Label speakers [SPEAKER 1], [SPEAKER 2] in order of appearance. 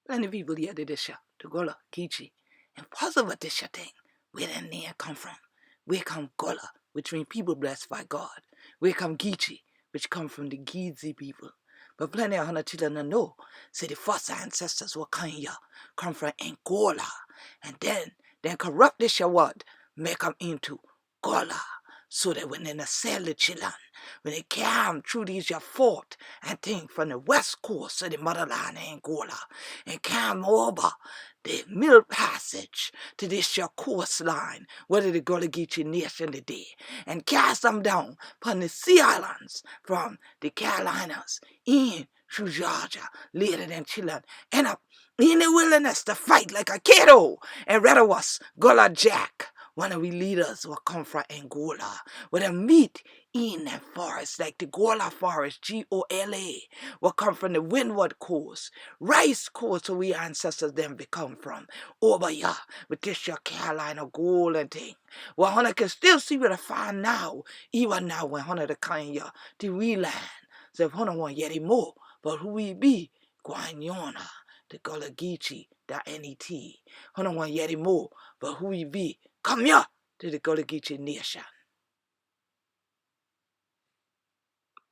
[SPEAKER 1] Plenty people here did this to Gullah, Geechee. And possible this thing, where that name come from. Where come Gullah, which means people blessed by God. Where come Geechee, which come from the Geechee people. But plenty of hundred children know, say the first ancestors were come from Angola. And then corrupt this word, make them into Gullah. So that when they sell the children, when they come through these your fort and thing from the west coast of the motherland Angola and come over the middle passage to this your coastline, where the Gullah Geechee nation today, and cast them down upon the sea islands from the Carolinas in through Georgia, later than children, end up in the wilderness to fight like a kiddo, and rather was Gullah Jack. One of we leaders will come from Angola, where they meet in the forest, like the Gullah forest, Gola, will come from the windward coast, rice coast where we ancestors them become from, over here, with this your Carolina gold and thing. Well, Hunter can still see what I find now, even now when Hunter the kind here, the real land. So if Hunter want yet more, but who we be, Guanyona, the Gullah Geechee, the NET. Hunter want yet more, but who we be, come here to the Gullah Geechee nation.